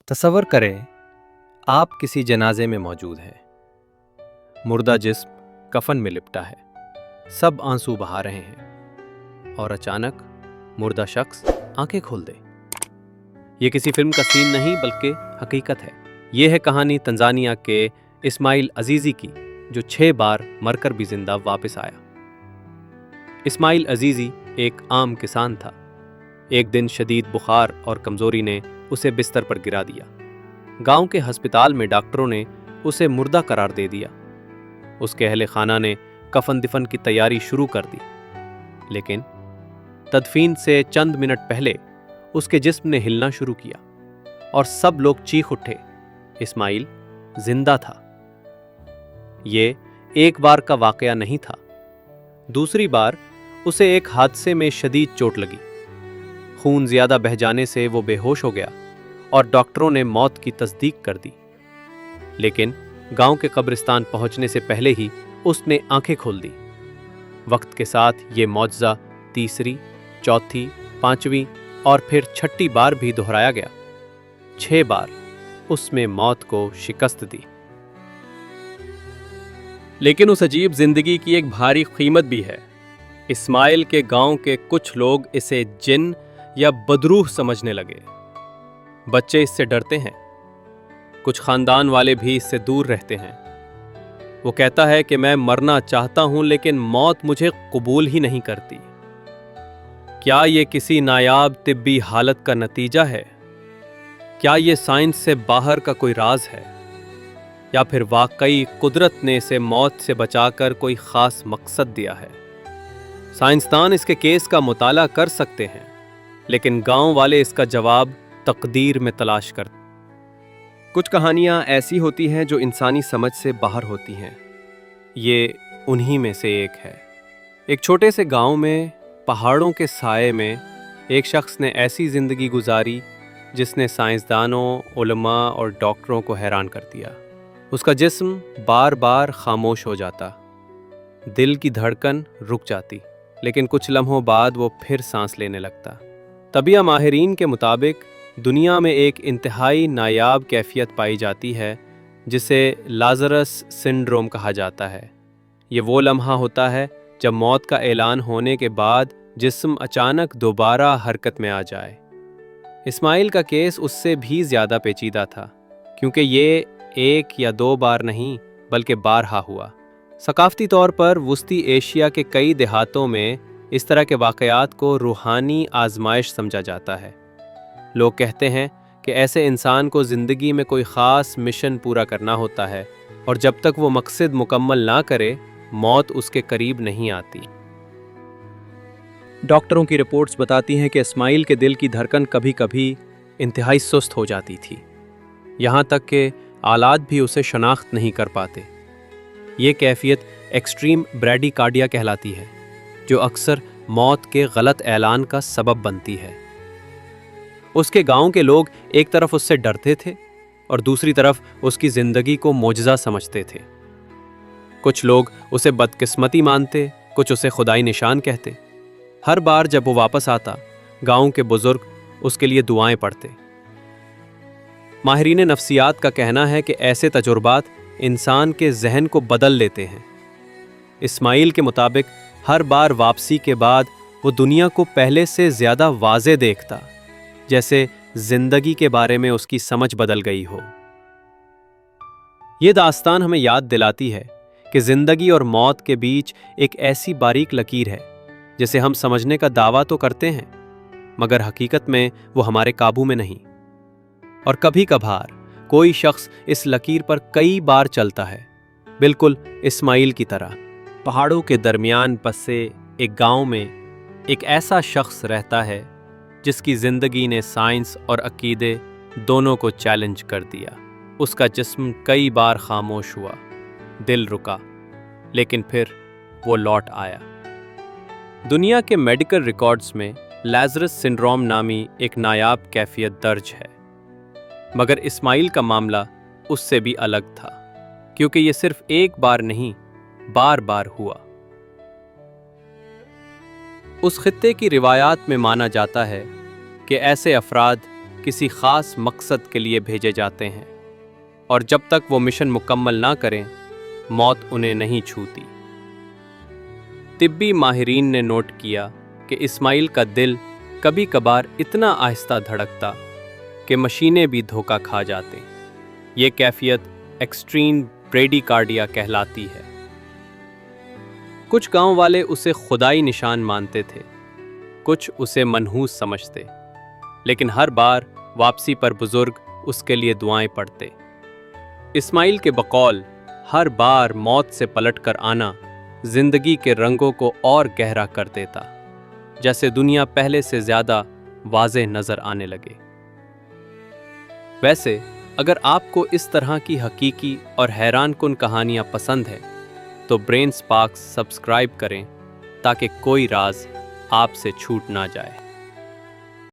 تصور کریں آپ کسی جنازے میں موجود ہیں، مردہ جسم کفن میں لپٹا ہے، سب آنسو بہا رہے ہیں اور اچانک مردہ شخص آنکھیں کھول دے۔ یہ کسی فلم کا سین نہیں بلکہ حقیقت ہے۔ یہ ہے کہانی تنزانیہ کے اسماعیل عزیزی کی، جو 6 بار مر کر بھی زندہ واپس آیا۔ اسماعیل عزیزی ایک عام کسان تھا۔ ایک دن شدید بخار اور کمزوری نے اسے بستر پر گرا دیا۔ گاؤں کے ہسپتال میں ڈاکٹروں نے اسے مردہ قرار دے دیا۔ اس کے اہل خانہ نے کفن دفن کی تیاری شروع کر دی، لیکن تدفین سے چند منٹ پہلے اس کے جسم نے ہلنا شروع کیا اور سب لوگ چیخ اٹھے۔ اسماعیل زندہ تھا۔ یہ ایک بار کا واقعہ نہیں تھا۔ دوسری بار اسے ایک حادثے میں شدید چوٹ لگی۔ خون زیادہ بہہ جانے سے وہ بے ہوش ہو گیا اور ڈاکٹروں نے موت کی تصدیق کر دی۔ لیکن گاؤں کے قبرستان پہنچنے سے پہلے ہی اس نے آنکھیں کھول دی۔ وقت کے ساتھ یہ معجزہ تیسری، چوتھی، پانچویں اور پھر چھٹی بار بھی دہرایا گیا۔ 6 بار اس میں موت کو شکست دی۔ لیکن اس عجیب زندگی کی ایک بھاری قیمت بھی ہے۔ اسماعیل کے گاؤں کے کچھ لوگ اسے جن یا بدروح سمجھنے لگے۔ بچے اس سے ڈرتے ہیں، کچھ خاندان والے بھی اس سے دور رہتے ہیں۔ وہ کہتا ہے کہ میں مرنا چاہتا ہوں لیکن موت مجھے قبول ہی نہیں کرتی۔ کیا یہ کسی نایاب طبی حالت کا نتیجہ ہے؟ کیا یہ سائنس سے باہر کا کوئی راز ہے؟ یا پھر واقعی قدرت نے اسے موت سے بچا کر کوئی خاص مقصد دیا ہے؟ سائنسدان اس کے کیس کا مطالعہ کر سکتے ہیں، لیکن گاؤں والے اس کا جواب تقدیر میں تلاش کرتے۔ کچھ کہانیاں ایسی ہوتی ہیں جو انسانی سمجھ سے باہر ہوتی ہیں۔ یہ انہی میں سے ایک ہے۔ ایک چھوٹے سے گاؤں میں پہاڑوں کے سائے میں ایک شخص نے ایسی زندگی گزاری جس نے سائنسدانوں، علماء اور ڈاکٹروں کو حیران کر دیا۔ اس کا جسم بار بار خاموش ہو جاتا، دل کی دھڑکن رک جاتی، لیکن کچھ لمحوں بعد وہ پھر سانس لینے لگتا۔ طبیہ ماہرین کے مطابق دنیا میں ایک انتہائی نایاب کیفیت پائی جاتی ہے جسے لازرس سنڈروم کہا جاتا ہے۔ یہ وہ لمحہ ہوتا ہے جب موت کا اعلان ہونے کے بعد جسم اچانک دوبارہ حرکت میں آ جائے۔ اسماعیل کا کیس اس سے بھی زیادہ پیچیدہ تھا، کیونکہ یہ 1 یا 2 بار نہیں بلکہ بارہا ہوا۔ ثقافتی طور پر وسطی ایشیا کے کئی دیہاتوں میں اس طرح کے واقعات کو روحانی آزمائش سمجھا جاتا ہے۔ لوگ کہتے ہیں کہ ایسے انسان کو زندگی میں کوئی خاص مشن پورا کرنا ہوتا ہے، اور جب تک وہ مقصد مکمل نہ کرے، موت اس کے قریب نہیں آتی۔ ڈاکٹروں کی رپورٹس بتاتی ہیں کہ اسماعیل کے دل کی دھڑکن کبھی کبھی انتہائی سست ہو جاتی تھی، یہاں تک کہ آلات بھی اسے شناخت نہیں کر پاتے۔ یہ کیفیت ایکسٹریم بریڈی کارڈیا کہلاتی ہے، جو اکثر موت کے غلط اعلان کا سبب بنتی ہے۔ اس کے گاؤں کے لوگ ایک طرف اس سے ڈرتے تھے اور دوسری طرف اس کی زندگی کو معجزہ سمجھتے تھے۔ کچھ لوگ اسے بدقسمتی مانتے، کچھ اسے خدائی نشان کہتے۔ ہر بار جب وہ واپس آتا، گاؤں کے بزرگ اس کے لیے دعائیں پڑھتے۔ ماہرین نفسیات کا کہنا ہے کہ ایسے تجربات انسان کے ذہن کو بدل لیتے ہیں۔ اسماعیل کے مطابق ہر بار واپسی کے بعد وہ دنیا کو پہلے سے زیادہ واضح دیکھتا، جیسے زندگی کے بارے میں اس کی سمجھ بدل گئی ہو۔ یہ داستان ہمیں یاد دلاتی ہے کہ زندگی اور موت کے بیچ ایک ایسی باریک لکیر ہے جسے ہم سمجھنے کا دعویٰ تو کرتے ہیں، مگر حقیقت میں وہ ہمارے قابو میں نہیں۔ اور کبھی کبھار کوئی شخص اس لکیر پر کئی بار چلتا ہے، بالکل اسماعیل کی طرح۔ پہاڑوں کے درمیان بسے ایک گاؤں میں ایک ایسا شخص رہتا ہے جس کی زندگی نے سائنس اور عقیدے دونوں کو چیلنج کر دیا۔ اس کا جسم کئی بار خاموش ہوا، دل رکا، لیکن پھر وہ لوٹ آیا۔ دنیا کے میڈیکل ریکارڈز میں لازرس سنڈروم نامی ایک نایاب کیفیت درج ہے، مگر اسماعیل کا معاملہ اس سے بھی الگ تھا، کیونکہ یہ صرف ایک بار نہیں، بار بار ہوا۔ اس خطے کی روایات میں مانا جاتا ہے کہ ایسے افراد کسی خاص مقصد کے لیے بھیجے جاتے ہیں، اور جب تک وہ مشن مکمل نہ کریں موت انہیں نہیں چھوتی۔ طبی ماہرین نے نوٹ کیا کہ اسماعیل کا دل کبھی کبھار اتنا آہستہ دھڑکتا کہ مشینیں بھی دھوکہ کھا جاتے۔ یہ کیفیت ایکسٹریم بریڈی کارڈیا کہلاتی ہے۔ کچھ گاؤں والے اسے خدائی نشان مانتے تھے، کچھ اسے منحوس سمجھتے، لیکن ہر بار واپسی پر بزرگ اس کے لیے دعائیں پڑھتے۔ اسماعیل کے بقول ہر بار موت سے پلٹ کر آنا زندگی کے رنگوں کو اور گہرا کر دیتا، جیسے دنیا پہلے سے زیادہ واضح نظر آنے لگے۔ ویسے اگر آپ کو اس طرح کی حقیقی اور حیران کن کہانیاں پسند ہیں تو برین اسپارکس سبسکرائب کریں تاکہ کوئی راز آپ سے چھوٹ نہ جائے۔